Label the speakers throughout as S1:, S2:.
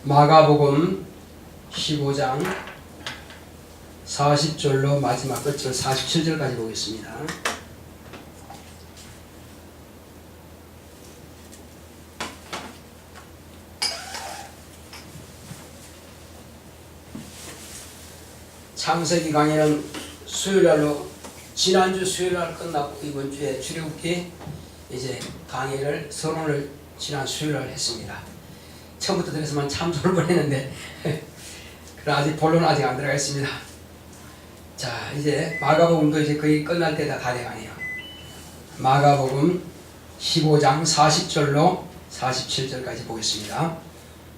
S1: 마가복음 15장 40절로 마지막 끝을 47절까지 보겠습니다. 창세기 강의는 수요일날로 지난주 수요일날 끝났고 이번 주에 출애굽기 이제 강의를 서론을 지난 수요일날 했습니다. 처음부터 들었으면 참 좋을 뻔했는데 그러나 아직 본론은 아직 안 들어가 있습니다. 자, 이제 마가복음도 이제 거의 끝날 때다 다 돼가네요. 마가복음 15장 40절로 47절까지 보겠습니다.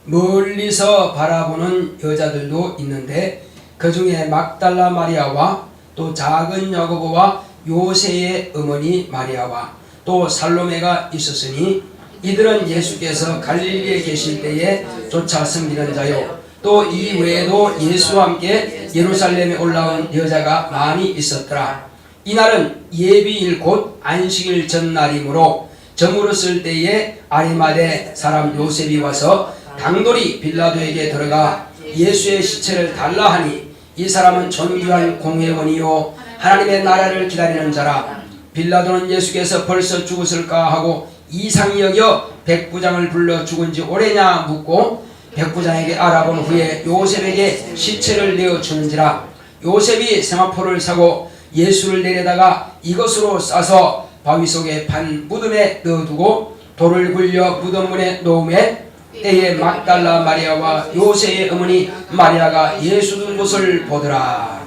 S1: 멀리서 바라보는 여자들도 있는데 그 중에 막달라 마리아와 또 작은 야고보와 요새의 어머니 마리아와 또 살로메가 있었으니 이들은 예수께서 갈릴리에 계실 때에 쫓아 섬기는 자요 또 이 외에도 예수와 함께 예루살렘에 올라온 여자가 많이 있었더라. 이날은 예비일 곧 안식일 전날이므로 정으로 쓸 때에 아리마대 사람 요셉이 와서 당돌이 빌라도에게 들어가 예수의 시체를 달라 하니 이 사람은 존귀한 공회원이요 하나님의 나라를 기다리는 자라. 빌라도는 예수께서 벌써 죽었을까 하고 이상히 여겨 백부장을 불러 죽은 지 오래냐 묻고 백부장에게 알아본 후에 요셉에게 시체를 내어주는지라. 요셉이 세마포를 사고 예수를 내려다가 이것으로 싸서 바위 속에 판 무덤에 넣어두고 돌을 굴려 무덤 문에 놓음에 때에 막달라 마리아와 요새의 어머니 마리아가 예수 둔 곳을 보더라.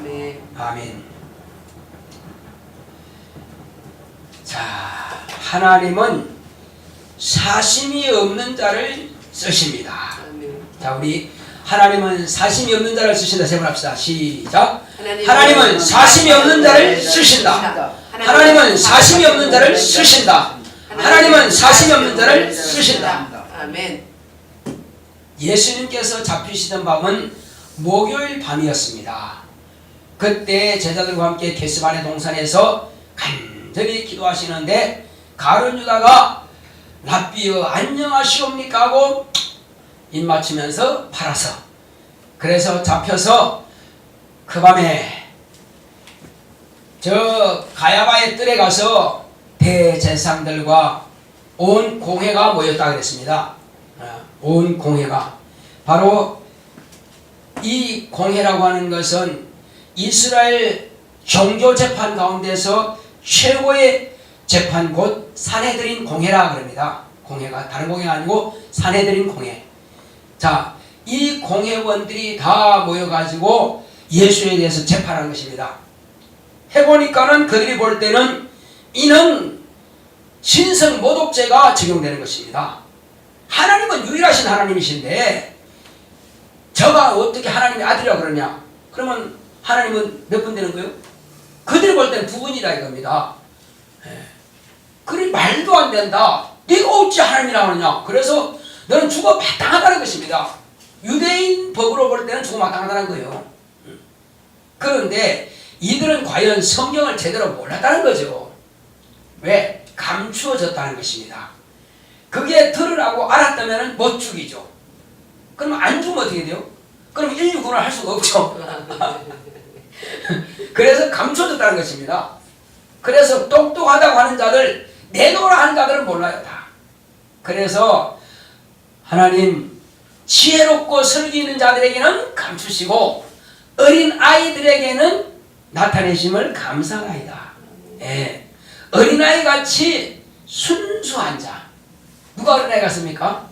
S1: 아멘. 자, 하나님은 사심이 없는 자를 쓰십니다. 자, 우리 하나님은 사심이 없는 자를 쓰신다. 세 번 합시다. 시작. 하나님은 사심이 없는 자를 쓰신다. 하나님은 사심이 없는 자를 쓰신다. 하나님은 사심이 없는 자를 쓰신다.
S2: 아멘.
S1: 예수님께서 잡히시던 밤은 목요일 밤이었습니다. 그때 제자들과 함께 겟세마네 동산에서 간절히 기도하시는데 가룟 유다가 랍비여 안녕하시옵니까 하고 입 맞추면서 팔아서 그래서 잡혀서 그 밤에 저 가야바의 뜰에 가서 대제사장들과 온 공회가 모였다 그랬습니다. 온 공회가 바로 이 공회라고 하는 것은 이스라엘 종교 재판 가운데서 최고의 재판 곧 산헤드린 공회라 그럽니다. 공회가 다른 공회가 아니고 산헤드린 공회. 자, 이 공회원들이 다 모여가지고 예수에 대해서 재판한 것입니다. 해보니까는 그들이 볼 때는 이는 신성 모독죄가 적용되는 것입니다. 하나님은 유일하신 하나님이신데 저가 어떻게 하나님의 아들이라고 그러냐? 그러면 하나님은 몇 분 되는 거예요? 그들이 볼 때는 두 분이라 이겁니다. 그리 말도 안 된다. 네가 어찌 하나님이라고 하느냐? 그래서 너는 죽어 마땅하다는 것입니다. 유대인 법으로 볼 때는 죽어 마땅하다는 거예요. 그런데 이들은 과연 성경을 제대로 몰랐다는 거죠. 왜? 감추어졌다는 것입니다. 그게 들으라고 알았다면 못 죽이죠. 그럼 안 죽으면 어떻게 돼요? 그럼 인류 구원을 할 수가 없죠. 그래서 감춰졌다는 것입니다. 그래서 똑똑하다고 하는 자들, 내놓으라 하는 자들은 몰라요 다. 그래서 하나님 지혜롭고 설기 있는 자들에게는 감추시고 어린 아이들에게는 나타내심을 감사하이다. 예. 어린아이 같이 순수한 자. 누가 어린아이 같습니까?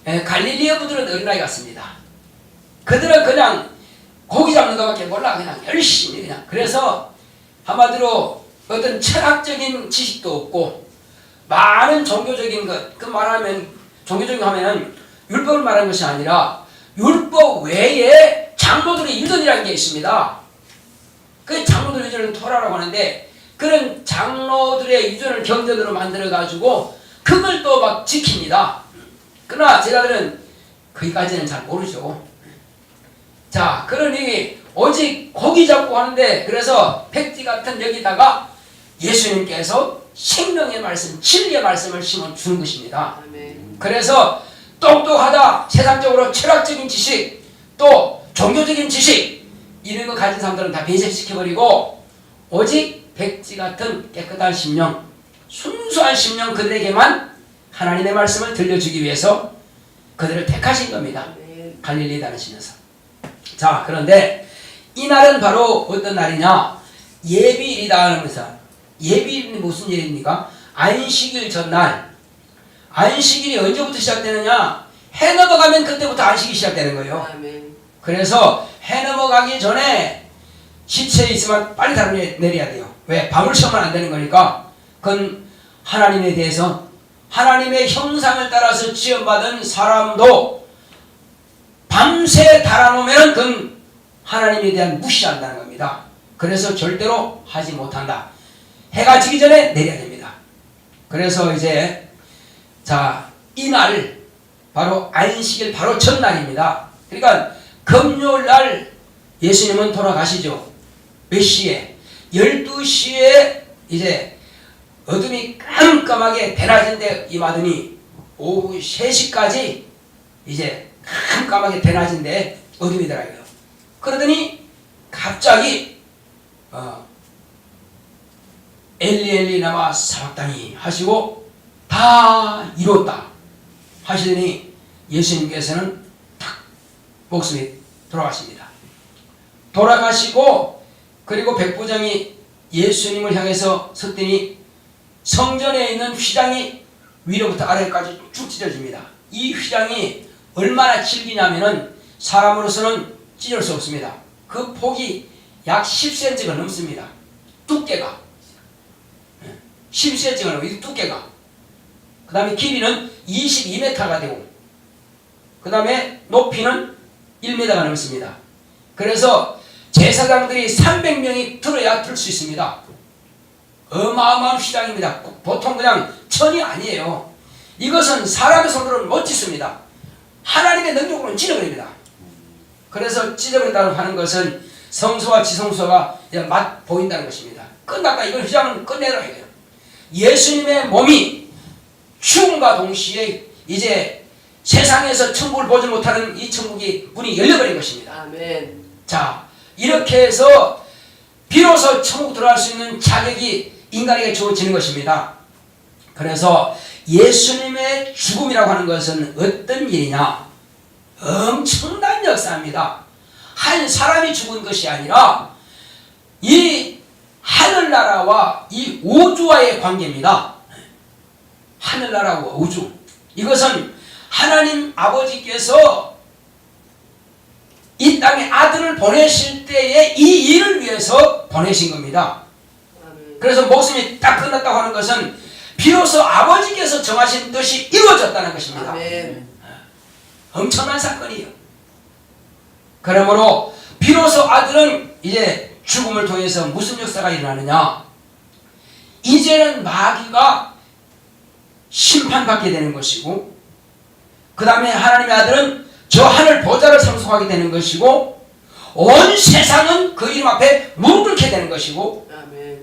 S1: 예, 갈릴리 어부들은 어린아이 같습니다. 그들은 그냥 고기 잡는 것밖에 몰라. 그냥 열심히 그냥. 그래서 한마디로 어떤 철학적인 지식도 없고 많은 종교적인 것, 그 말하면 종교적인 하면은 율법을 말하는 것이 아니라 율법 외에 장로들의 유전이라는 게 있습니다. 그 장로들의 유전을 토라라고 하는데 그런 장로들의 유전을 경전으로 만들어 가지고 그걸 또 막 지킵니다. 그러나 제자들은 거기까지는 잘 모르죠. 자, 그러니 오직 고기 잡고 하는데 그래서 백지 같은 여기다가 예수님께서 생명의 말씀, 진리의 말씀을 심어 주는 것입니다.
S2: 아멘.
S1: 그래서 똑똑하다, 세상적으로 철학적인 지식, 또 종교적인 지식 이런 거 가진 사람들은 다 배제시켜버리고 오직 백지 같은 깨끗한 심령, 순수한 심령 그들에게만 하나님의 말씀을 들려주기 위해서 그들을 택하신 겁니다. 갈릴리에 다니시면서. 자, 그런데 이날은 바로 어떤 날이냐? 예비일이다 하면서, 예비일은 무슨 일입니까? 안식일 전날. 안식일이 언제부터 시작되느냐? 해 넘어가면 그때부터 안식이 시작되는 거예요. 그래서 해 넘어가기 전에 시체에 있으면 빨리 다 내려야 돼요. 왜? 밤을 새우면 안 되는 거니까. 그건 하나님에 대해서, 하나님의 형상을 따라서 지음받은 사람도 밤새 달아놓으면 그건 하나님에 대한 무시한다는 겁니다. 그래서 절대로 하지 못한다. 해가 지기 전에 내려야 됩니다. 그래서 이제 자, 이날 바로 안식일 바로 전날입니다. 그러니까 금요일 날 예수님은 돌아가시죠. 몇 시에? 12시에 이제 어둠이 깜깜하게 대낮인데 임하더니 오후 3시까지 이제 깜깜하게 대낮인데 어둠이더라고요. 그러더니 갑자기 엘리 엘리 라마 사박다니 하시고 다 이뤘다 하시더니 예수님께서는 탁 목숨이 돌아가십니다. 돌아가시고 그리고 백부장이 예수님을 향해서 섰더니 성전에 있는 휘장이 위로부터 아래까지 쭉 찢어집니다. 이 휘장이 얼마나 질기냐면은 사람으로서는 찢을 수 없습니다. 그 폭이 약 10cm가 넘습니다. 두께가 10cm가 넘어요. 이 두께가. 그 다음에 길이는 22m가 되고 그 다음에 높이는 1m가 넘습니다. 그래서 제사장들이 300명이 들어야 들 수 있습니다. 어마어마한 휘장입니다. 보통 그냥 천이 아니에요. 이것은 사람의 손으로는 못 찢습니다. 하나님의 능력으로는 찢어버립니다. 그래서 찢어버린다고 하는 것은 성소와 지성소가 맛 보인다는 것입니다. 끝났다. 이건 휘장은 끝내라 해요. 예수님의 몸이 죽음과 동시에 이제 세상에서 천국을 보지 못하는 이 천국이 문이 열려버린 것입니다.
S2: 아멘.
S1: 자, 이렇게 해서 비로소 천국 들어갈 수 있는 자격이 인간에게 주어지는 것입니다. 그래서 예수님의 죽음이라고 하는 것은 어떤 일이냐? 엄청난 역사입니다. 한 사람이 죽은 것이 아니라 이 하늘나라와 이 우주와의 관계입니다. 하늘나라와 우주. 이것은 하나님 아버지께서 이 땅에 아들을 보내실 때에 이 일을 위해서 보내신 겁니다. 그래서 목숨이 딱 끝났다고 하는 것은 비로소 아버지께서 정하신 뜻이 이루어졌다는 것입니다.
S2: 아멘.
S1: 엄청난 사건이에요. 그러므로 비로소 아들은 이제 죽음을 통해서 무슨 역사가 일어나느냐? 이제는 마귀가 심판받게 되는 것이고 그 다음에 하나님의 아들은 저 하늘 보좌를 상속하게 되는 것이고 온 세상은 그 이름 앞에 무릎 꿇게 되는 것이고
S2: 아멘.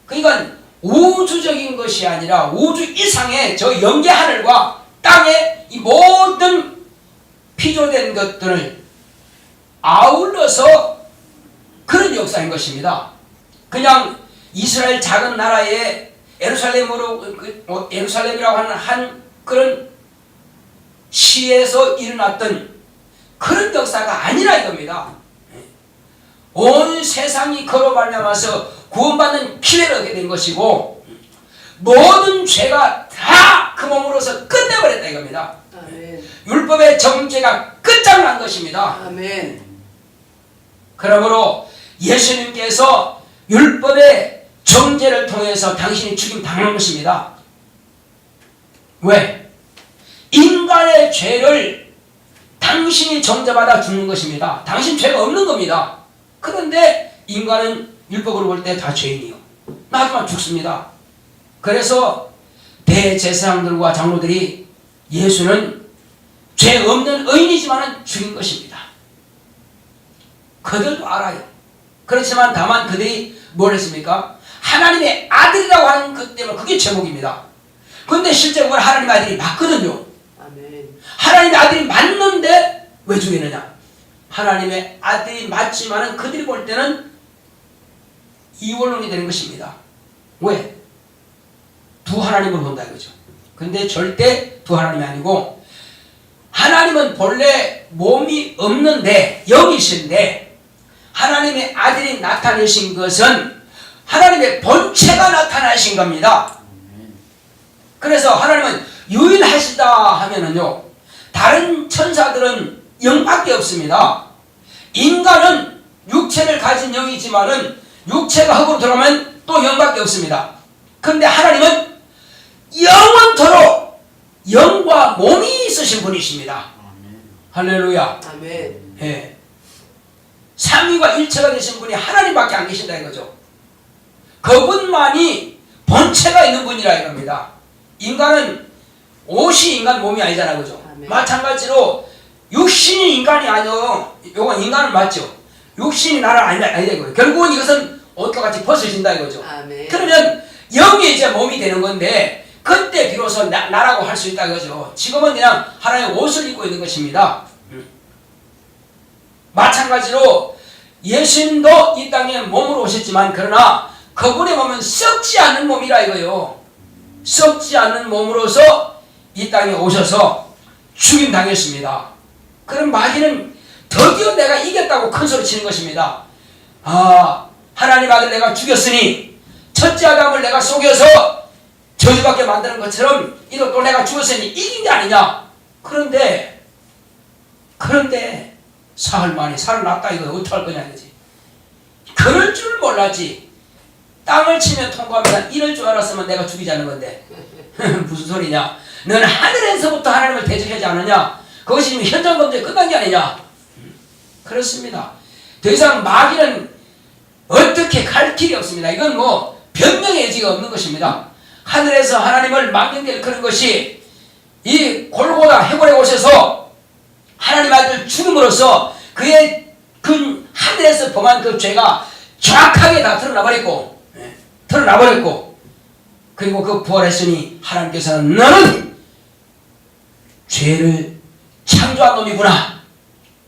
S1: 그러니까 우주적인 것이 아니라 우주 이상의 저 영계 하늘과 땅의 이 모든 피조된 것들을 아울러서 그런 역사인 것입니다. 그냥 이스라엘 작은 나라에 예루살렘이라고 하는 한 그런 시에서 일어났던 그런 역사가 아니라 이겁니다. 온 세상이 그로 말미암아서 구원받는 기회를 얻게 된 것이고 모든 죄가 다 그 몸으로서 끝내버렸다 이겁니다.
S2: 아멘.
S1: 율법의 정죄가 끝장난 것입니다.
S2: 아멘.
S1: 그러므로 예수님께서 율법의 정죄를 통해서 당신이 죽임 당한 것입니다. 왜? 인간의 죄를 당신이 정죄받아 죽는 것입니다. 당신 죄가 없는 겁니다. 그런데 인간은 율법으로 볼 때 다 죄인이요. 나도만 죽습니다. 그래서 대제사장들과 장로들이 예수는 죄 없는 의인이지만 죽인 것입니다. 그들도 알아요. 그렇지만 다만 그들이 뭘 했습니까? 하나님의 아들이라고 하는 것 때문에 그게 제목입니다. 그런데 실제 그걸 하나님의 아들이 맞거든요.
S2: 아멘.
S1: 하나님의 아들이 맞는데 왜 죽이느냐? 하나님의 아들이 맞지만은 그들이 볼 때는 이원론이 되는 것입니다. 왜? 두 하나님을 본다 이거죠. 근데 절대 두 하나님이 아니고 하나님은 본래 몸이 없는데 영이신데 하나님의 아들이 나타내신 것은 하나님의 본체가 나타나신 겁니다. 그래서 하나님은 유일하시다 하면은요, 다른 천사들은 영밖에 없습니다. 인간은 육체를 가진 영이지만은 육체가 흙으로 들어가면 또 영밖에 없습니다. 그런데 하나님은 영원토록 영과 몸이 있으신 분이십니다. 할렐루야.
S2: 아멘.
S1: 예. 삼위가 일체가 되신 분이 하나님밖에 안 계신다 이거죠. 그분만이 본체가 있는 분이라 이겁니다. 인간은 옷이 인간 몸이 아니잖아, 그죠?
S2: 아멘.
S1: 마찬가지로 육신이 인간이 아니요. 요건 인간은 맞죠. 육신이 나를 아니다 이거예요. 결국은 이것은 옷과 같이 벗어진다 이거죠.
S2: 아멘.
S1: 그러면 영이 이제 몸이 되는 건데 그때 비로소 나라고 할 수 있다 이거죠. 지금은 그냥 하나의 옷을 입고 있는 것입니다. 마찬가지로 예수님도 이 땅에 몸으로 오셨지만 그러나 그분의 몸은 썩지 않는 몸이라 이거요. 썩지 않는 몸으로서 이 땅에 오셔서 죽임 당했습니다. 그럼 마귀는 드디어 내가 이겼다고 큰 소리 치는 것입니다. 아, 하나님 아들 내가 죽였으니 첫째 아담을 내가 속여서 저주받게 만드는 것처럼 이도 또 내가 죽었으니 이긴 게 아니냐. 그런데 사흘 만에 살아났다 이거 어떡할 거냐 이거지. 그럴 줄 몰랐지. 땅을 치면 통과합니다. 이럴 줄 알았으면 내가 죽이지 않은 건데 무슨 소리냐. 너는 하늘에서부터 하나님을 대적하지 않느냐. 그것이 지금 현장 범죄 끝난 게 아니냐. 그렇습니다. 더 이상 마귀는 어떻게 갈 길이 없습니다. 이건 뭐 변명의 여지가 없는 것입니다. 하늘에서 하나님을 망령될 그런 것이 이 골고다 해골에 오셔서 하나님 아들 죽음으로써 그의 그 하늘에서 범한 그 죄가 정확하게 다 드러나버렸고 그리고 그 부활했으니 하나님께서는 너는 죄를 창조한 놈이구나.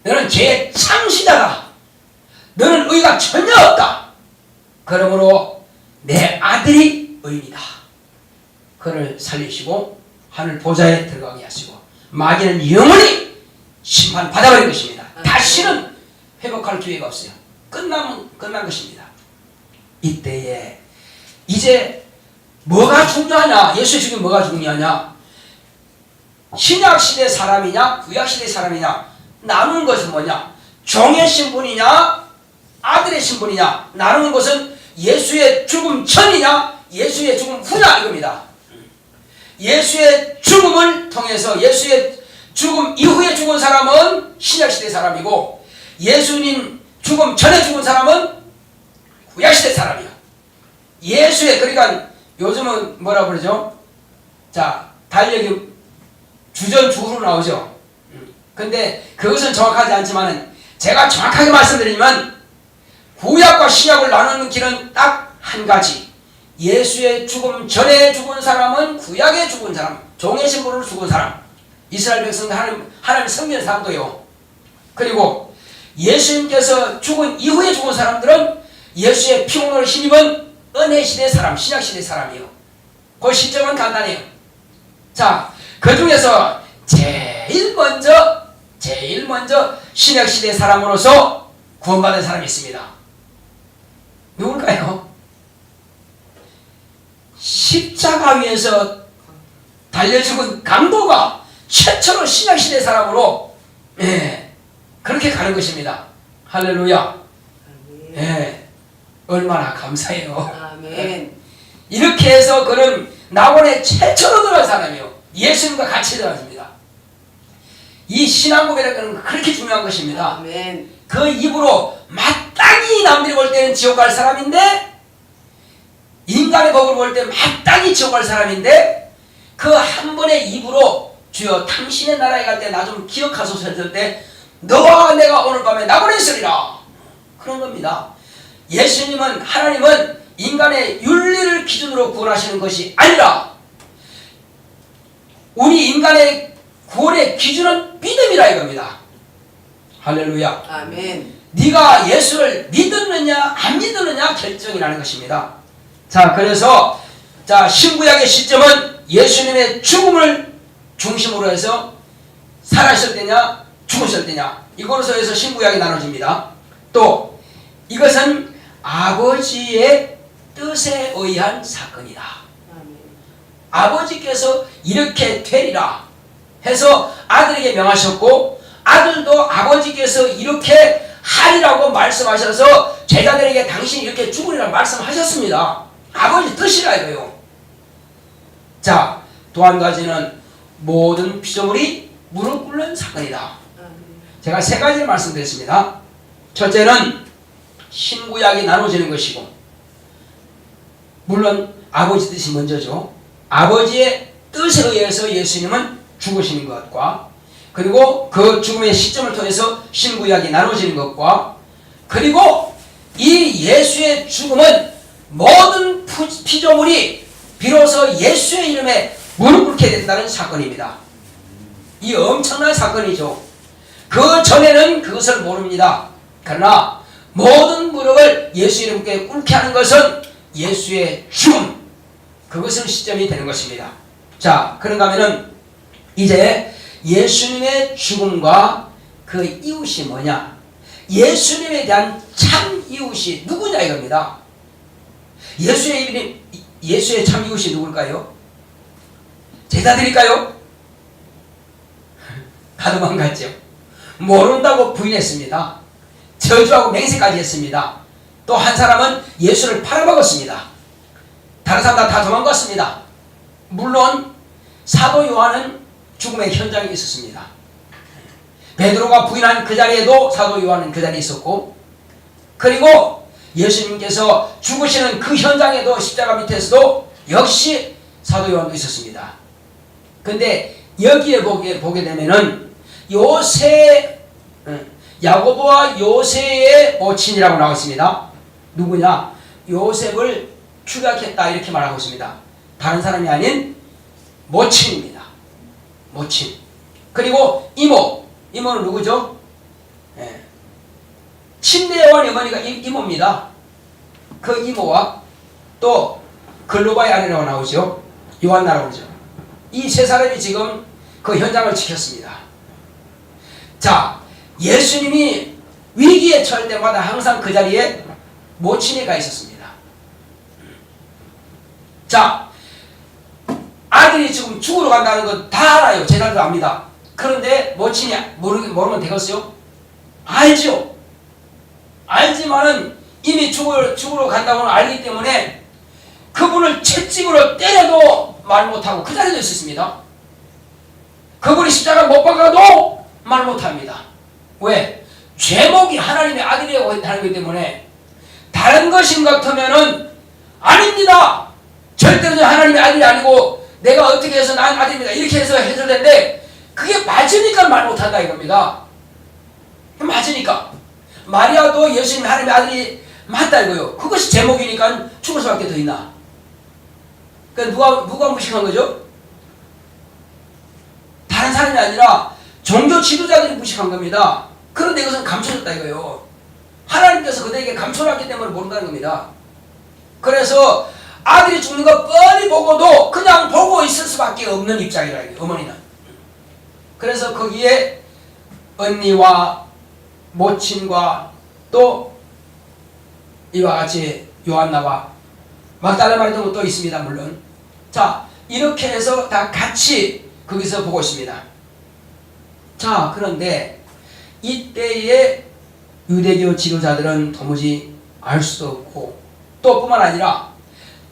S1: 너는 죄의 창시자다. 너는 의가 전혀 없다. 그러므로 내 아들이 의인이다. 그를 살리시고 하늘 보좌에 들어가게 하시고 마귀는 영원히 심판받아버린 것입니다. 다시는 회복할 기회가 없어요. 끝나면 끝난 것입니다. 이때에 이제 뭐가 중요하냐? 예수의 죽음이 뭐가 중요하냐? 신약시대 사람이냐 구약시대 사람이냐 나누는 것은 뭐냐? 종의 신분이냐 아들의 신분이냐 나누는 것은 예수의 죽음 전이냐 예수의 죽음 후냐 이겁니다. 예수의 죽음을 통해서 예수의 죽음 이후에 죽은 사람은 신약시대 사람이고 예수님 죽음 전에 죽은 사람은 구약시대 사람이야. 예수의 그러니까 요즘은 뭐라 그러죠? 자 달력이 주전 주후로 나오죠. 근데 그것은 정확하지 않지만 제가 정확하게 말씀드리면 구약과 신약을 나누는 길은 딱 한 가지. 예수의 죽음 전에 죽은 사람은 구약에 죽은 사람, 종의 신분으로 죽은 사람, 이스라엘 백성 하나님 섬기는 사람도요. 그리고 예수님께서 죽은 이후에 죽은 사람들은 예수의 피공로를 힘입은 은혜 시대 사람, 신약 시대 사람이요. 그 시점은 간단해요. 자, 그 중에서 제일 먼저 신약 시대 사람으로서 구원받은 사람이 있습니다. 누굴까요? 십자가 위에서 달려 죽은 강도가 최초로 신약 시대 사람으로 그렇게 가는 것입니다. 할렐루야. 얼마나 감사해요.
S2: 아멘.
S1: 이렇게 해서 그는 낙원에 최초로 들어간 사람이에요. 예수님과 같이 들어갔습니다. 이 신앙 고백이라는 것은 그렇게 중요한 것입니다.
S2: 아멘.
S1: 그 입으로 마땅히 남들이 볼 때는 지옥 갈 사람인데 인간의 법으로 볼 때 마땅히 지옥 갈 사람인데 그 한 번의 입으로 주여 당신의 나라에 갈 때 나 좀 기억하소서 했을 때 너와 내가 오늘 밤에 낙원에 있으리라. 그런 겁니다. 예수님은 하나님은 인간의 윤리를 기준으로 구원하시는 것이 아니라 우리 인간의 구원의 기준은 믿음이라 이겁니다. 할렐루야.
S2: 아멘.
S1: 네가 예수를 믿었느냐 안 믿었느냐 결정이라는 것입니다. 자, 그래서 자, 신구약의 시점은 예수님의 죽음을 중심으로 해서 살아있을 때냐 죽으실 때냐 이거로서 해서 신구약이 나눠집니다. 또 이것은 아버지의 뜻에 의한 사건이다.
S2: 아멘.
S1: 아버지께서 이렇게 되리라 해서 아들에게 명하셨고, 아들도 아버지께서 이렇게 하리라고 말씀하셔서 제자들에게 당신이 이렇게 죽으리라 말씀하셨습니다. 아버지 뜻이라 이거요. 자, 또 한 가지는 모든 피조물이 무릎 꿇는 사건이다. 제가 세 가지를 말씀드렸습니다. 첫째는 신구약이 나눠지는 것이고, 물론 아버지 뜻이 먼저죠. 아버지의 뜻에 의해서 예수님은 죽으시는 것과, 그리고 그 죽음의 시점을 통해서 신구약이 나눠지는 것과, 그리고 이 예수의 죽음은 모든 피조물이 비로소 예수의 이름에 무릎 꿇게 된다는 사건입니다. 이 엄청난 사건이죠. 그 전에는 그것을 모릅니다. 그러나 모든 무릎을 예수 이름께 꿇게 하는 것은 예수의 죽음, 그것은 시점이 되는 것입니다. 자, 그런가 하면은 이제 예수님의 죽음과 그 이웃이 뭐냐, 예수님에 대한 참 이웃이 누구냐 이겁니다. 예수의 참 이웃이 누굴까요? 제자들일까요? 다 도망갔죠. 모른다고 부인했습니다. 저주하고 맹세까지 했습니다. 또 한 사람은 예수를 팔아먹었습니다. 다른 사람 다 도망갔습니다. 물론 사도 요한은 죽음의 현장에 있었습니다. 베드로가 부인한 그 자리에도 사도 요한은 그 자리에 있었고, 그리고 예수님께서 죽으시는 그 현장에도 십자가 밑에서도 역시 사도 요한도 있었습니다. 근데 여기에 보게 되면은 야고보와 요새의 모친이라고 나왔습니다. 누구냐? 요셉을 추격했다 이렇게 말하고 있습니다. 다른 사람이 아닌 모친입니다. 모친. 그리고 이모는 누구죠? 침례요한의 어머니가 이모입니다. 그 이모와 또 글로바의 아내라고 나오죠. 요한나라고 그러죠. 이 세 사람이 지금 그 현장을 지켰습니다. 자, 예수님이 위기에 처할 때마다 항상 그 자리에 모친이 가 있었습니다. 자, 아들이 지금 죽으러 간다는 거 다 알아요. 제자들도 압니다. 그런데 모친이 모르면 되겠어요? 알죠. 알지만은 이미 죽으러 간다고는 알기 때문에 그분을 채찍으로 때려도 말 못하고 그 자리에 있었습니다. 그분이 십자가 못 박아도 말 못합니다. 왜? 죄목이 하나님의 아들이라고 하는 것 때문에. 다른 것인 것 같으면은 아닙니다. 절대로 하나님의 아들이 아니고 내가 어떻게 해서 난 아들입니다 이렇게 해서 해설되는데, 그게 맞으니까 말 못한다 이겁니다. 맞으니까. 마리아도 예수님 하나님의 아들이 맞다 이거요. 그것이 제목이니까 죽을 수밖에 더 있나. 그러니까 누가 무식한 거죠? 다른 사람이 아니라 종교 지도자들이 무식한 겁니다. 그런데 이것은 감춰졌다 이거요. 하나님께서 그들에게 감춰놨기 때문에 모른다는 겁니다. 그래서 아들이 죽는 거 뻔히 보고도 그냥 보고 있을 수밖에 없는 입장이라 이거예요. 어머니는. 그래서 거기에 언니와 모친과 또 이와 같이 요한나와 막달라 마리아 또 있습니다. 물론. 자, 이렇게 해서 다 같이 거기서 보고 있습니다. 자, 그런데 이때의 유대교 지도자들은 도무지 알 수도 없고, 또 뿐만 아니라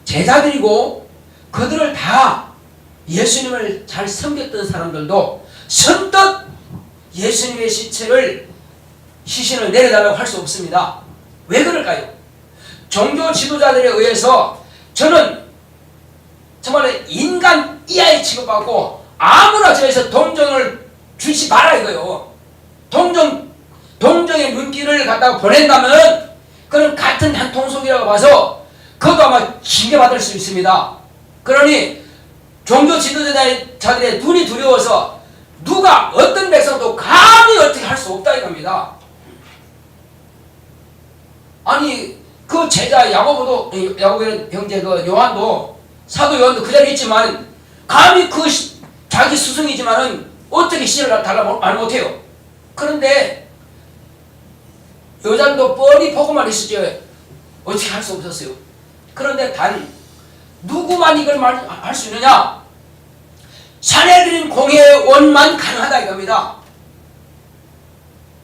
S1: 제자들이고 그들을 다 예수님을 잘 섬겼던 사람들도 선뜻 예수님의 시신을 내려달라고 할 수 없습니다. 왜 그럴까요? 종교 지도자들에 의해서 저는 정말 인간 이하에 취급받고 아무나 저에서 동정을 주지 마라 이거요. 동정의 눈길을 갖다가 보낸다면 그는 같은 한 통속이라고 봐서 그것도 아마 징계받을 수 있습니다. 그러니 종교 지도자들의 눈이 두려워서 누가 어떤 백성도 감히 어떻게 할 수 없다 이겁니다. 아니 그 제자 야고보의 형제 그 요한도 사도 요한도 그 자리에 있지만 감히 그 자기 스승이지만은 어떻게 씨를 달라 말 못해요. 그런데 요한도 뻔히 보고만 있었죠. 어떻게 할 수 없었어요. 그런데 단 누구만 이걸 할 수 있느냐? 사내들인 공회원만 가능하다 이겁니다.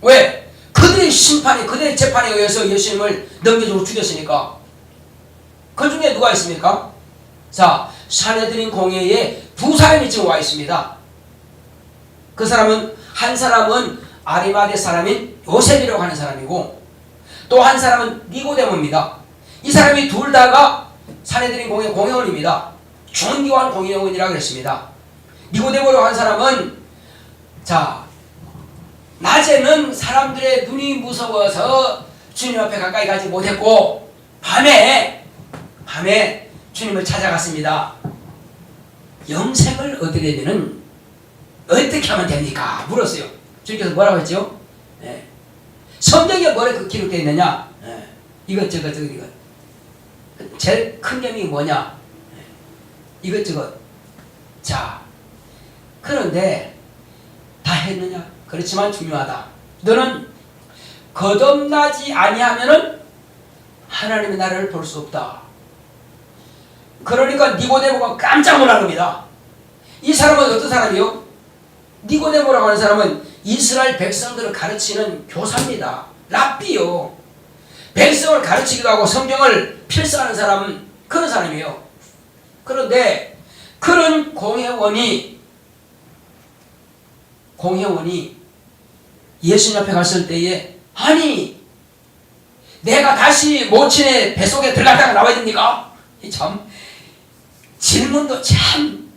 S1: 왜? 그들의 심판에 그들의 재판에 의해서 예수님을 넘겨주고 죽였으니까. 그 중에 누가 있습니까? 자, 사내들인 공회에 두 사람이 지금 와 있습니다. 그 사람은 한 사람은 아리마대 사람인 요셉이라고 하는 사람이고 또 한 사람은 니고데모입니다. 이 사람이 둘 다가 사내들인 공회 공회원입니다. 존귀한 공회원이라고 했습니다. 니고데모라고 한 사람은 자 낮에는 사람들의 눈이 무서워서 주님 앞에 가까이 가지 못했고 밤에 주님을 찾아갔습니다. 영생을 얻으려면 어떻게 하면 됩니까? 물었어요. 주님께서 뭐라고 했죠? 네. 성경에 뭐라고 기록되어 있느냐? 네. 이것저것 이것. 제일 큰 계명이 뭐냐? 네. 이것저것. 자, 그런데 다 했느냐? 그렇지만 중요하다. 너는 거듭나지 아니하면은 하나님의 나라를 볼 수 없다. 그러니까 니고데모가 깜짝 놀란 겁니다. 이 사람은 어떤 사람이요? 니고데모라고 하는 사람은 이스라엘 백성들을 가르치는 교사입니다. 랍비요. 백성을 가르치기도 하고 성경을 필사하는 사람은 그런 사람이에요. 그런데 그런 공회원이 예수님 앞에 갔을 때에 아니 내가 다시 모친의 뱃속에 들어갔다가 나와야 됩니까? 참 질문도 참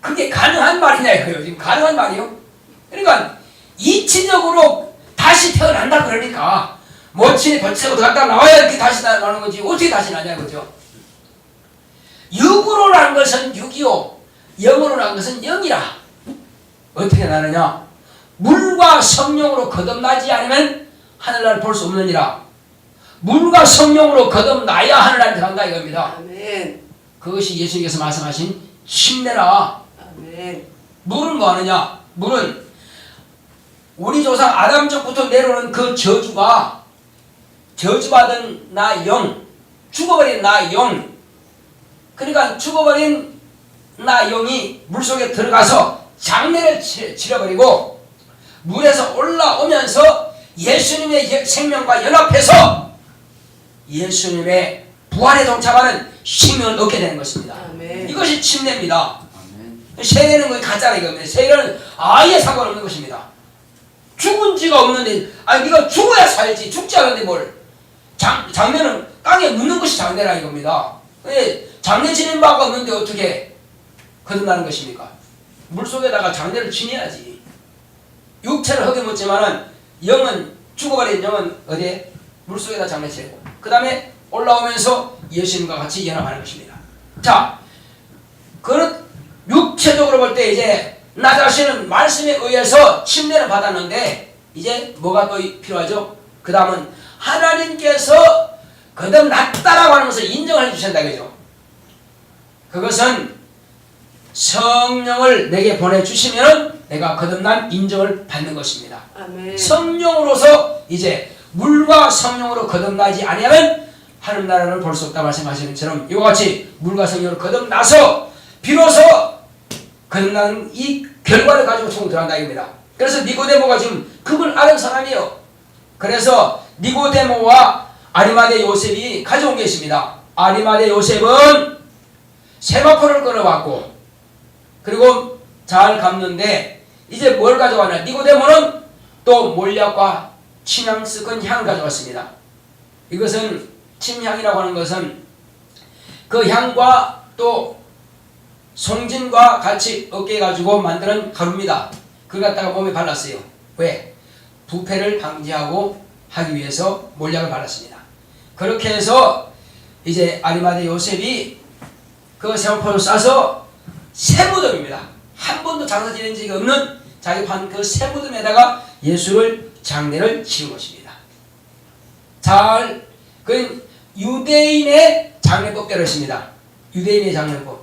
S1: 그게 가능한 말이냐 이거예요. 지금 가능한 말이요. 그러니까 이치적으로 다시 태어난다 그러니까 모친의 뱃속에 들어갔다가 나와야 이렇게 다시 나오는 거지 어떻게 다시 나냐 이거죠. 육으로 난 것은 육이요 영으로 난 것은 영이라. 어떻게 나느냐? 물과 성령으로 거듭나지 않으면 하늘나라를 볼 수 없느니라. 물과 성령으로 거듭나야 하늘나라를 들어간다 이겁니다.
S2: 아멘.
S1: 그것이 예수님께서 말씀하신 침례라.
S2: 아멘.
S1: 물은 뭐 하느냐? 물은 우리 조상 아담적부터 내려오는 그 저주받은 나 영, 죽어버린 나 영. 그러니까 죽어버린 나 영이 물속에 들어가서 장례를 치러버리고 물에서 올라오면서 예수님의 생명과 연합해서 예수님의 부활에 동참하는 생명을 얻게 되는 것입니다.
S2: 아멘.
S1: 이것이 침례입니다. 세례는 거의 가짜라 이겁니다. 세례는 아예 상관없는 것입니다. 죽은 지가 없는데 아니 네가 죽어야 살지 죽지 않은데 뭘 장례는 땅에 묻는 것이 장례라 이겁니다. 장례 지낸 바가 없는데 어떻게 거듭나는 것입니까? 물속에다가 장례를 지내야지. 육체를 흙에 묻지만은 영은 죽어버린 영은 어디에? 물속에다 장례 지내고 그 다음에 올라오면서 예수님과 같이 연합하는 것입니다. 자, 육체적으로 볼 때 이제 나 자신은 말씀에 의해서 침례를 받았는데 이제 뭐가 또 필요하죠? 그 다음은 하나님께서 거듭났다라고 하는 것을 인정해 주신다 그죠? 그것은 성령을 내게 보내주시면 내가 거듭난 인정을 받는 것입니다.
S2: 아멘.
S1: 성령으로서 이제 물과 성령으로 거듭나지 아니하면 하늘나라를 볼 수 없다 말씀하시는 것처럼 이와 같이 물과 성령으로 거듭나서 비로소 거듭난 이 결과를 가지고 총을 들어간다 이겁니다. 그래서 니고데모가 지금 그걸 아는 사람이에요. 그래서 니고데모와 아리마대 요셉이 가져온 게 있습니다. 아리마대 요셉은 세마포를 끌어왔고 그리고 잘 갚는데 이제 뭘 가져왔냐? 니고데모는 또 몰약과 침향 섞은 향을 가져왔습니다. 이것은 침향이라고 하는 것은 그 향과 또 송진과 같이 으깨 가지고 만드는 가루입니다. 그걸 갖다가 몸에 발랐어요. 왜? 부패를 방지하고 하기 위해서 몰약을 발랐습니다. 그렇게 해서 이제 아리마대 요셉이 그 세마포를 싸서 새 무덤입니다. 한 번도 장사 지낸 적이 없는 자기 판 그 새 무덤에다가 예수를 장례를 치른 것입니다. 그 유대인의 장례법대로 했습니다. 유대인의 장례법.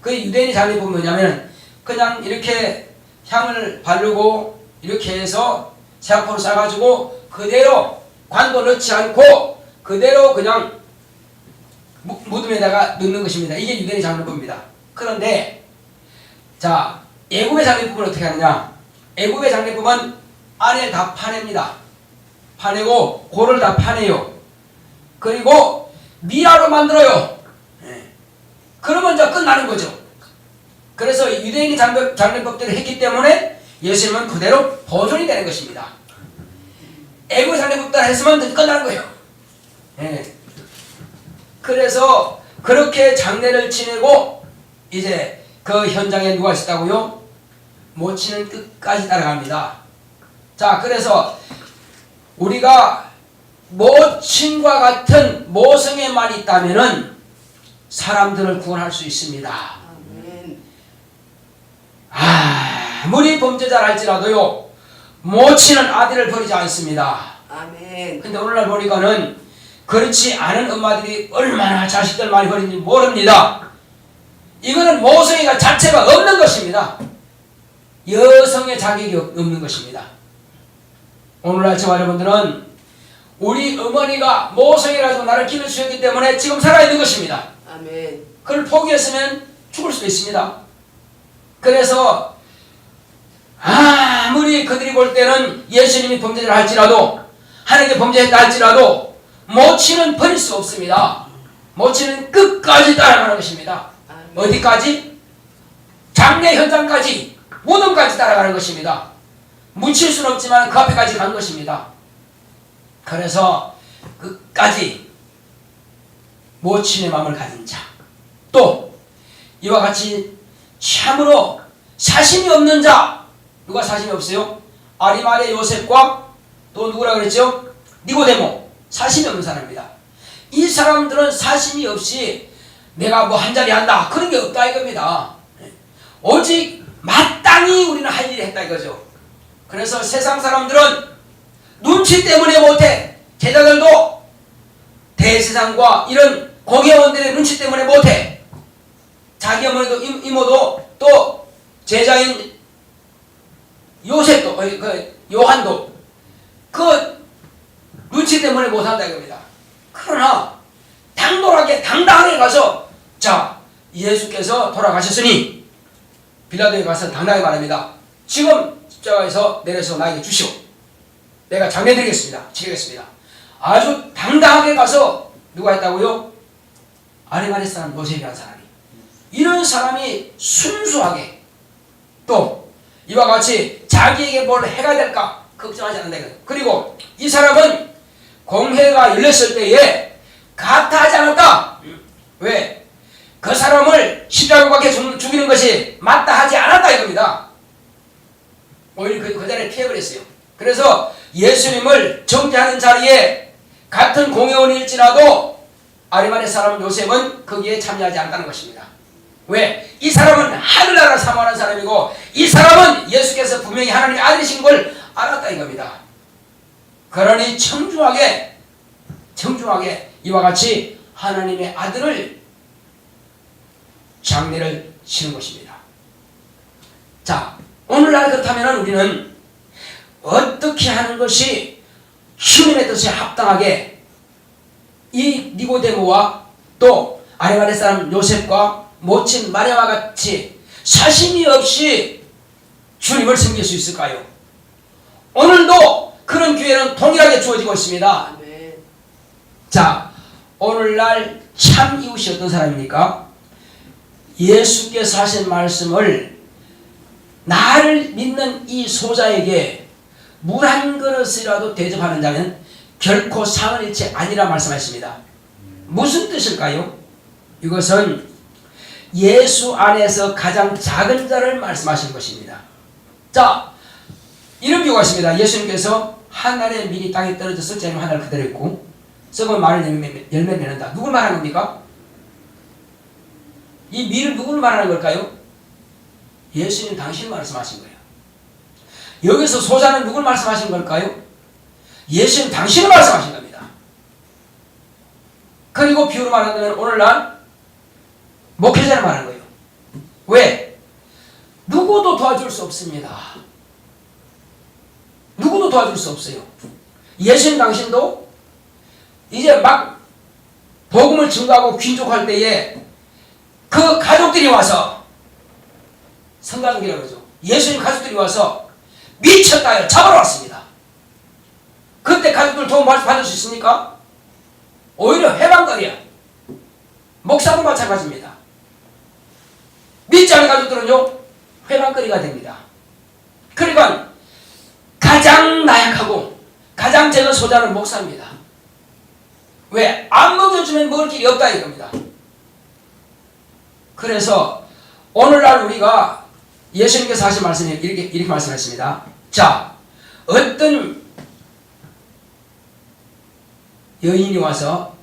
S1: 그 유대인의 장례법은 뭐냐면 그냥 이렇게 향을 바르고 이렇게 해서 세아포로 싸가지고 그대로 관도 넣지 않고 그대로 그냥 무덤에다가 넣는 것입니다. 이게 유대인의 장례법입니다. 그런데 자, 애굽의 장례법은 어떻게 하느냐? 애굽의 장례법은 안에 다 파냅니다. 파내고 골을 다 파내요. 그리고 미라로 만들어요. 그러면 이제 끝나는 거죠. 그래서 유대인이 장례법대로 했기 때문에 예수님은 그대로 보존이 되는 것입니다. 애굽의 장례법대로 했으면 끝나는 거예요. 그래서 그렇게 장례를 지내고 이제 그 현장에 누가 있었다고요? 모친은 끝까지 따라갑니다. 자, 그래서 우리가 모친과 같은 모성애만 있다면은 사람들을 구원할 수 있습니다. 아무리 범죄자라 할지라도요, 모친은 아들을 버리지 않습니다.
S2: 아멘.
S1: 근데 오늘날 보니까는 그렇지 않은 엄마들이 얼마나 자식들 많이 버리는지 모릅니다. 이거는 모성애가 자체가 없는 것입니다. 여성의 자격이 없는 것입니다. 오늘날 저와 여러분들은 우리 어머니가 모성애 가지고 나를 기르셨기 때문에 지금 살아있는 것입니다.
S2: 아멘.
S1: 그걸 포기했으면 죽을 수도 있습니다. 그래서 아무리 그들이 볼 때는 예수님이 범죄를 할지라도 하나님께 범죄했다 할지라도 모친은 버릴 수 없습니다. 모친은 끝까지 따라가는 것입니다.
S2: 아멘.
S1: 어디까지? 장례 현장까지, 무덤까지 따라가는 것입니다. 묻힐 수는 없지만 그 앞에까지 간 것입니다. 그래서 끝까지 모친의 마음을 가진 자, 또 이와 같이 참으로 사심이 없는 자, 누가 사심이 없어요? 아리마대 요셉과 또 누구라 그랬죠? 니고데모, 사심이 없는 사람입니다. 이 사람들은 사심이 없이 내가 뭐 한 자리 한다 그런 게 없다 이겁니다. 오직 마땅히 우리는 할 일을 했다 이거죠. 그래서 세상 사람들은 눈치 때문에 못해. 제자들도 대세상과 이런 공회원들의 눈치 때문에 못해. 자기 어머니도 이모도 또 제자인 요셉도 요한도 그 눈치 때문에 못한다 이겁니다. 그러나 당당하게 가서 자, 예수께서 돌아가셨으니 빌라도에 가서 당당하게 말합니다. 지금 십자가에서 내려서 나에게 주시오. 내가 장례드리겠습니다. 치르겠습니다. 아주 당당하게 가서 누가 했다고요? 아리마대 사람 요셉이라는 사람이. 이런 사람이 순수하게 또 이와 같이 자기에게 뭘 해가 될까 걱정하지 않는다. 그리고 이 사람은 공회가 열렸을 때에 가타하지 않았다. 왜? 그 사람을 십자가에 못 박혀 죽이는 것이 맞다 하지 않았다 이겁니다. 오히려 그 자리에 피해버렸어요. 그래서 예수님을 정죄하는 자리에 같은 공회원일지라도 아리마대 사람 요셉은 거기에 참여하지 않았다는 것입니다. 왜? 이 사람은 하늘나라를 사모하는 사람이고 이 사람은 예수께서 분명히 하나님의 아들이신 걸 알았다 이겁니다. 그러니 청중하게 이와 같이 하나님의 아들을 장례를 치는 것입니다. 자, 오늘날 그렇다면 우리는 어떻게 하는 것이 주님의 뜻에 합당하게 이 니고데모와 또 아리마대 사람 요셉과 모친 마리아와 같이 사심이 없이 주님을 섬길 수 있을까요? 오늘도 그런 기회는 동일하게 주어지고 있습니다.
S2: 아멘.
S1: 자, 오늘날 참 이웃이 어떤 사람입니까? 예수께서 하신 말씀을 나를 믿는 이 소자에게 물 한 그릇이라도 대접하는 자는 결코 상을 잃지 아니라 말씀하십니다. 무슨 뜻일까요? 이것은 예수 안에서 가장 작은 자를 말씀하신 것입니다. 자, 이런 비유가 있습니다. 예수님께서 한 알의 밀이 땅에 떨어져서 쟤는 한 알 그대로 있고 썩은 말을 열매 맺는다. 누굴 말하는 겁니까? 이 밀을 누구를 말하는 걸까요? 예수님 당신 말씀하신 거예요. 여기서 소자는 누굴 말씀하신 걸까요? 예수님 당신을 말씀하신 겁니다. 그리고 비유로 말하면 오늘날 목회자를 말하는 거예요. 왜? 누구도 도와줄 수 없습니다. 누구도 도와줄 수 없어요. 예수님 당신도 이제 막 복음을 증거하고 귀족할 때에 그 가족들이 와서, 성가족이라고 그러죠. 예수님 가족들이 와서 미쳤다요 잡으러 왔습니다. 그때 가족들 도움 받을 수 있습니까? 오히려 해방거리야. 목사도 마찬가지입니다. 믿지 않는 가족들은요 회방거리가 됩니다. 그러니까 가장 나약하고 가장 적은 소자는 목사입니다. 왜? 안 먹여주면 먹을 길이 없다 이겁니다. 그래서 오늘날 우리가 예수님께서 하신 말씀이 이렇게 말씀하셨습니다. 자, 어떤 여인이 와서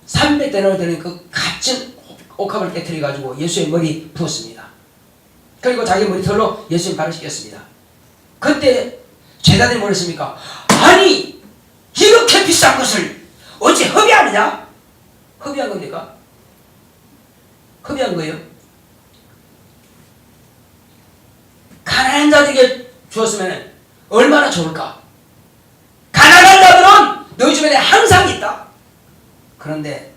S1: 300데나리온 되는 그 값진 옥합을 깨트려 가지고 예수의 머리 부었습니다. 그리고 자기 머리털로 예수님 발을 씻겼습니다. 그때 제자들이 뭐라 했습니까? 아니 이렇게 비싼 것을 어찌 허비하느냐? 허비한 겁니까? 허비한 거예요. 가난한 자들에게 주었으면 얼마나 좋을까? 가난한 자들은 너희 주변에 항상 있다. 그런데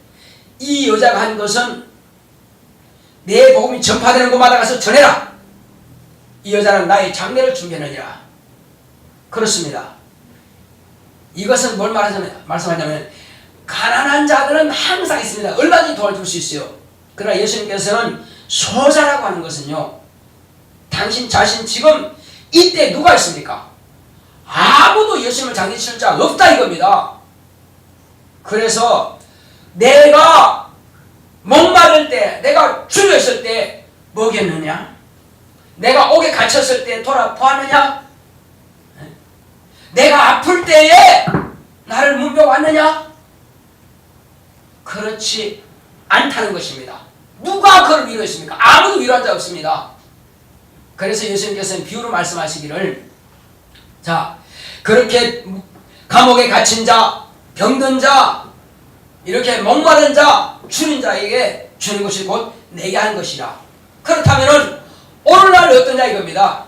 S1: 이 여자가 한 것은 내 복음이 전파되는 곳마다 가서 전해라. 이 여자는 나의 장례를 준비하느니라. 그렇습니다. 이것은 뭘 말씀하냐면 가난한 자들은 항상 있습니다. 얼마든지 도와줄 수 있어요. 그러나 예수님께서는 소자라고 하는 것은요, 당신 자신 지금 이때 누가 있습니까? 아무도 예수님을 장례칠 자 없다 이겁니다. 그래서 내가 목마를 때, 내가 줄여 있을 때 먹였느냐? 내가 옥에 갇혔을 때 보았느냐? 내가 아플 때에 나를 문병 왔느냐? 그렇지 않다는 것입니다. 누가 그를 위로했습니까? 아무도 위로한 자 없습니다. 그래서 예수님께서는 비유로 말씀하시기를, 자, 그렇게 감옥에 갇힌 자, 병든 자, 이렇게 목마른 자, 주는 자에게 주는 것이 곧 내게 하는 것이라. 그렇다면은 오늘날 어떠냐 이겁니다.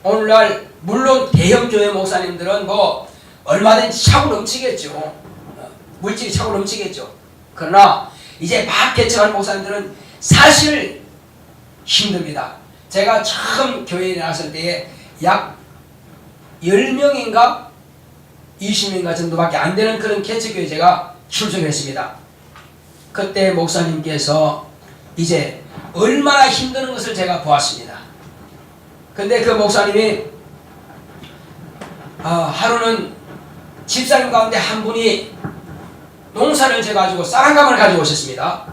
S1: 오늘날 물론 대형교회 목사님들은 뭐 얼마든지 차고 넘치겠죠. 물질이 차고 넘치겠죠. 그러나 이제 막 개척하는 목사님들은 사실 힘듭니다. 제가 처음 교회에 나왔을 때에 약 10명인가 20명인가 정도밖에 안 되는 그런 개척교회 제가 출석했습니다. 그때 목사님께서 이제 얼마나 힘드는 것을 제가 보았습니다. 근데 그 목사님이 하루는 집사님 가운데 한 분이 농사를 져가지고 쌀한감을 가지고 오셨습니다.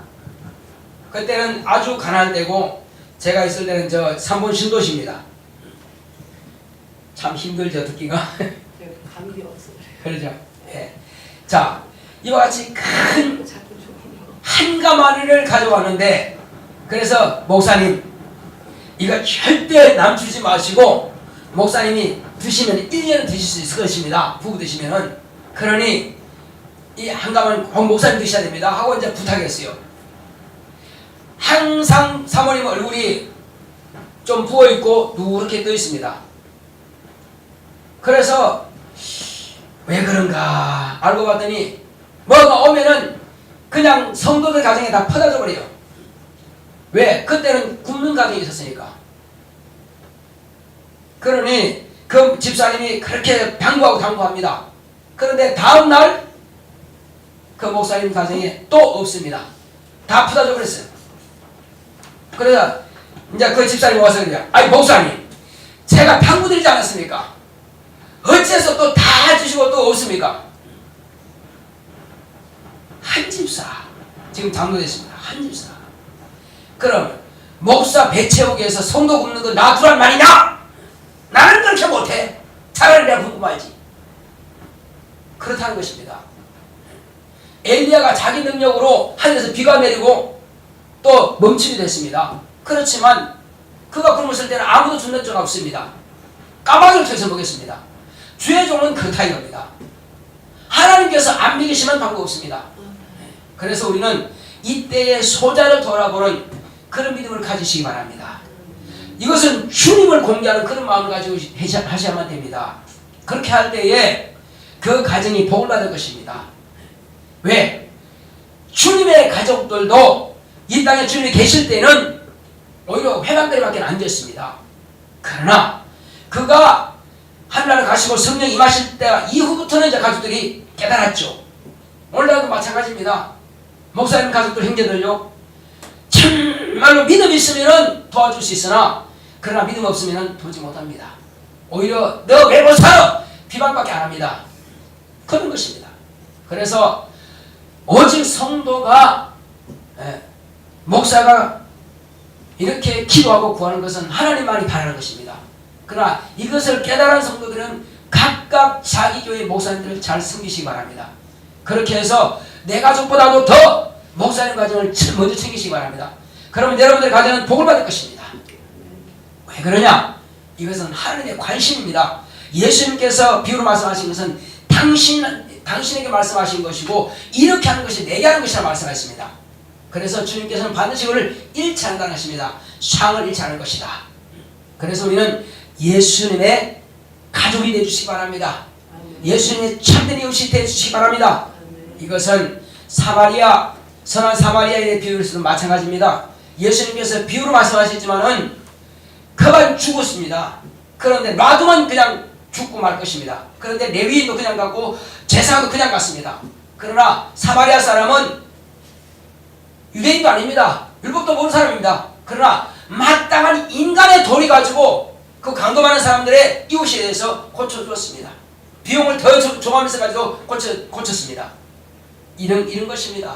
S1: 그때는 아주 가난할 때고 제가 있을 때는 저 3번 신도시입니다. 참 힘들죠 듣기가.
S2: 감기 없어요.
S1: 그러죠. 예. 자, 이와 같이 큰 한 가마니를 가져왔는데, 그래서 목사님 이거 절대 남주지 마시고 목사님이 드시면 1년은 드실 수 있을 것입니다. 부부 드시면은. 그러니 이 한 가마는 꼭 목사님 드셔야 됩니다 하고 이제 부탁했어요. 항상 사모님 얼굴이 좀 부어있고 누렇게 떠 있습니다. 그래서 왜 그런가 알고 봤더니 뭐가 오면은 그냥 성도들 가정에 다 퍼다져 버려요. 왜? 그때는 굶는 가정이 있었으니까. 그러니 그 집사님이 그렇게 당부하고 당부합니다. 그런데 다음날 그 목사님 가정에 또 없습니다. 다 퍼다져 버렸어요. 그래서 이제 그 집사님이 와서 그래요. 아니 목사님, 제가 당부드리지 않았습니까? 어째서 또 다 주시고 또 없습니까? 한 집사 지금 당도됐습니다. 한 집사. 그럼 목사 배 채우기 위해서 성도 굶는 거 놔두란 말이냐? 나는 그렇게 못해. 차라리 내가 굶고 말지. 그렇다는 것입니다. 엘리야가 자기 능력으로 하늘에서 비가 내리고 또 멈추게 됐습니다. 그렇지만 그가 굶었을 때는 아무도 죽는 적 없습니다. 까마귀를 통해서 먹였습니다. 주의 종은 그렇다 이겁니다. 하나님께서 안 믿으시면 방법 없습니다. 그래서 우리는 이때의 소자를 돌아보는 그런 믿음을 가지시기 바랍니다. 이것은 주님을 공개하는 그런 마음을 가지고 하셔야만 됩니다. 그렇게 할 때에 그 가정이 복을 받을 것입니다. 왜? 주님의 가족들도 이 땅에 주님이 계실 때는 오히려 회방들밖에 안 됐습니다. 그러나 그가 하늘나라 가시고 성령 임하실 때 이후부터는 이제 가족들이 깨달았죠. 오늘날도 마찬가지입니다. 목사님 가족들 형제들요, 정말로 믿음 있으면 도와줄 수 있으나 그러나 믿음 없으면 도우지 못합니다. 오히려 너 왜 못 살아? 비방밖에 안 합니다. 그런 것입니다. 그래서 오직 성도가 목사가 이렇게 기도하고 구하는 것은 하나님만이 바라는 것입니다. 그러나 이것을 깨달은 성도들은 각각 자기 교회 목사님들을 잘 섬기시기 바랍니다. 그렇게 해서 내 가족보다도 더 목사님 가정을 먼저 챙기시기 바랍니다. 그러면 여러분들의 가정은 복을 받을 것입니다. 왜 그러냐? 이것은 하나님의 관심입니다. 예수님께서 비유로 말씀하신 것은 당신에게 말씀하신 것이고 이렇게 하는 것이 내게 하는 것이라 말씀하셨습니다. 그래서 주님께서는 반드시 그를 잃지 않는다는 것입니다. 상을 잃지 않을 것이다. 그래서 우리는 예수님의 가족이 되어주시기 바랍니다. 예수님의 참된 이웃이 되어주시기 바랍니다. 이것은 선한 사마리아의 비유에서도 마찬가지입니다. 예수님께서 비유로 말씀하셨지만은 그만 죽었습니다. 그런데 놔두면 그냥 죽고 말 것입니다. 그런데 레위인도 그냥 갔고 제사장도 그냥 갔습니다. 그러나 사마리아 사람은 유대인도 아닙니다. 율법도 모르는 사람입니다. 그러나 마땅한 인간의 도리 가지고 그 강도 많은 사람들의 이웃에 대해서 고쳐주었습니다. 비용을 더 줘가면서 가지고 고쳤습니다. 이런 것입니다.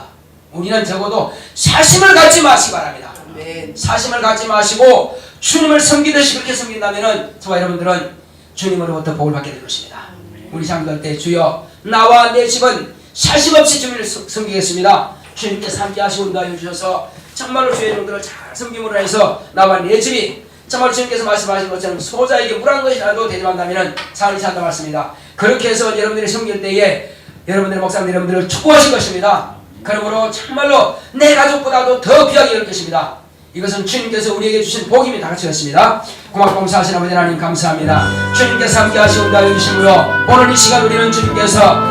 S1: 우리는 적어도 사심을 갖지 마시기 바랍니다.
S2: 아멘.
S1: 사심을 갖지 마시고 주님을 섬기듯이 그렇게 섬긴다면 저와 여러분들은 주님으로부터 복을 받게 될 것입니다. 우리 잠들 때 주여 나와 내 집은 사심 없이 주님을 섬기겠습니다. 주님께서 함께 하시고 인도하여 주셔서 정말로 주의 종들을 잘 섬김으로 해서 나와 내 집이 정말 주님께서 말씀하신 것처럼 소자에게 물한 것이라도 대접한다면 상을 잃지 않다 말씀입니다. 그렇게 해서 여러분들이 섬길 때에 여러분들의 목사님 여러분들을 축복하실 것입니다. 그러므로 정말로 내 가족보다도 더 귀하게 여길 것입니다. 이것은 주님께서 우리에게 주신 복임이 다 같이 했습니다. 고맙고 감사하신 아버지 하나님 감사합니다. 주님께서 함께 하시고 인도하여 주심으로 오늘 이 시간 우리는 주님께서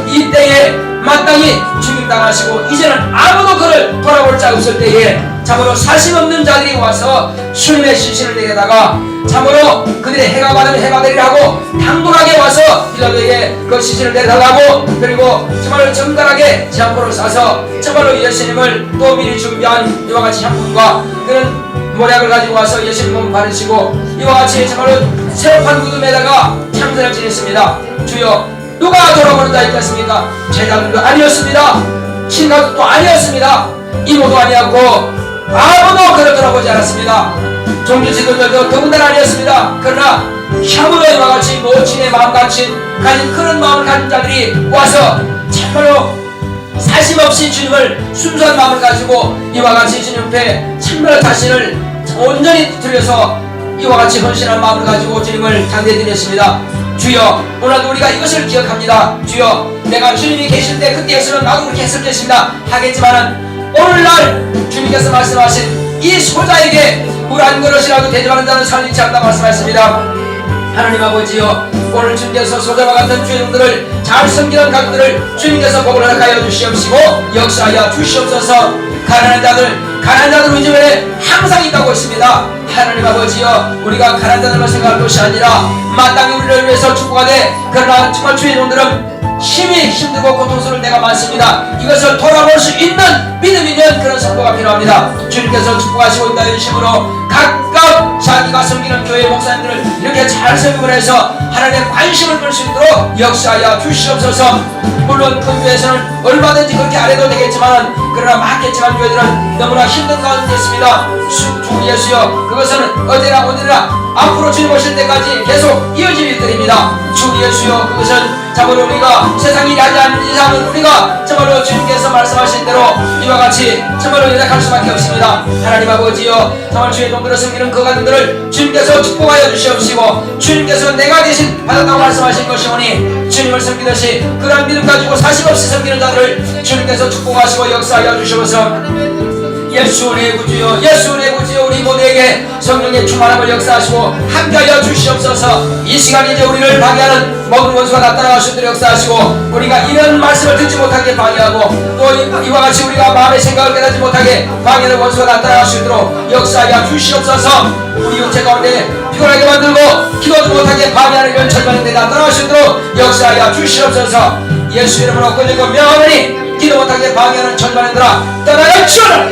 S1: 이 때에 마땅히 죽임당하시고 이제는 아무도 그를 돌아볼 자 없을 때에 참으로 사심 없는 자들이 와서 주님의 시신을 내려다가 참으로 그들의 해가 받으면 해가 되리라고 당돌하게 와서 빌라도에게 그 시신을 내려달라고 그리고 정말로 정갈하게 지향포를 싸서 정말로 예수님을 또 미리 준비한 이와 같이 향품과 그런 모략을 가지고 와서 예수님 몸 바르시고 이와 같이 정말로 새로운 구름에다가 참선을 지냈습니다. 주여 누가 돌아보는 자 있겠습니까? 제자들도 아니었습니다. 친가족도 아니었습니다. 이모도 아니었고 아무도 그를 돌아보지 않았습니다. 종교 지도자도 더군다나 아니었습니다. 그러나 참으로 이와 같이 모친의 마음 가진 그런 마음을 가진 자들이 와서 참으로 사심 없이 주님을 순수한 마음을 가지고 이와 같이 주님 앞에 참으로 자신을 온전히 들여서 이와 같이 헌신한 마음을 가지고 주님을 당대드렸습니다. 주여 오늘도 우리가 이것을 기억합니다. 주여 내가 주님이 계실 때 그때에서는 나도 그렇게 했을 것입니다 하겠지만은 오늘날 주님께서 말씀하신 이 소자에게 물 한 그릇이라도 대접하는 자는 살리지 않다 말씀하셨습니다. 하나님 아버지여 오늘 주님께서 소자와 같은 주님들을 잘 섬기는 가족들을 주님께서 복을 허락하여 주시옵시고 역사하여 주시옵소서. 가난한 자들 우리 주변에 항상 있다고 했습니다. 하나님 아버지여 우리가 가난한 자들만 생각할 것이 아니라 마땅히 우리를 위해서 축복하되 그러나 정말 주의 종들은 힘이 힘들고 고통스러울 때가 많습니다. 이것을 돌아볼 수 있는 믿음 있는 그런 성도가 필요합니다. 주님께서 축복하시고 있다 이심으로 각각 자기가 섬기는 교회 목사님들을 이렇게 잘 섬김을 해서 하나님의 관심을 끌 수 있도록 역사하여 주시옵소서. 물론 그 교회에서는 얼마든지 그렇게 안 해도 되겠지만 그러나 많겠지만 교회들은 너무나 힘든 가운데 있습니다. 주 예수여 그것은 어디나 오늘이나 앞으로 주님 오실 때까지 계속 이어질 일들입니다. 주 예수여, 그것은 참으로 우리가 세상 일이 하지 않는 이상은 우리가 정말로 주님께서 말씀하신 대로 이와 같이 정말로 연약할 수밖에 없습니다. 하나님 아버지여, 정말 주의 종들을 섬기는 그 가정들을 주님께서 축복하여 주시옵시고, 주님께서 내가 대신 받았다고 말씀하신 것이오니 주님을 섬기듯이 그런 믿음 가지고 사심 없이 섬기는 자들을 주님께서 축복하시고 역사하여 주시옵소서. 예수 내 구주여, 예수 내 구주여, 우리 모두에게 성령의 충만함을 역사하시고 함께하여 주시옵소서. 이 시간 이제 우리를 방해하는 먹은 원수가 나타나갈 수 있도록 역사하시고, 우리가 이런 말씀을 듣지 못하게 방해하고 또 이와 같이 우리가 마음의 생각을 깨닫지 못하게 방해하는 원수가 나타나갈 수 있도록 역사하여 주시옵소서. 우리 육체 가운데 피곤하게 만들고 기도하지 못하게 방해하는 이런 절망인데 나타나갈 수 있도록 역사하여 주시옵소서. 예수 이름으로 끌리고 명하니 기도 못하게 방해하는 절망인들아 떠나갈지어다,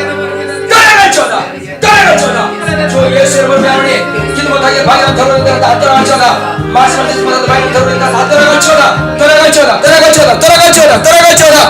S1: 떠나갈지어다, 떠나갈지어다. 주 예수 이름으로 명하니 기도 못하게 방해하는 더러운 데가 다 떠나갈지어다. 말씀을 듣지 못하게 방해하는 더러운 데가 다 떠나갈지어다, 떠나갈지어다, 떠나갈지어다, 떠나갈지어다, 떠나갈지어다.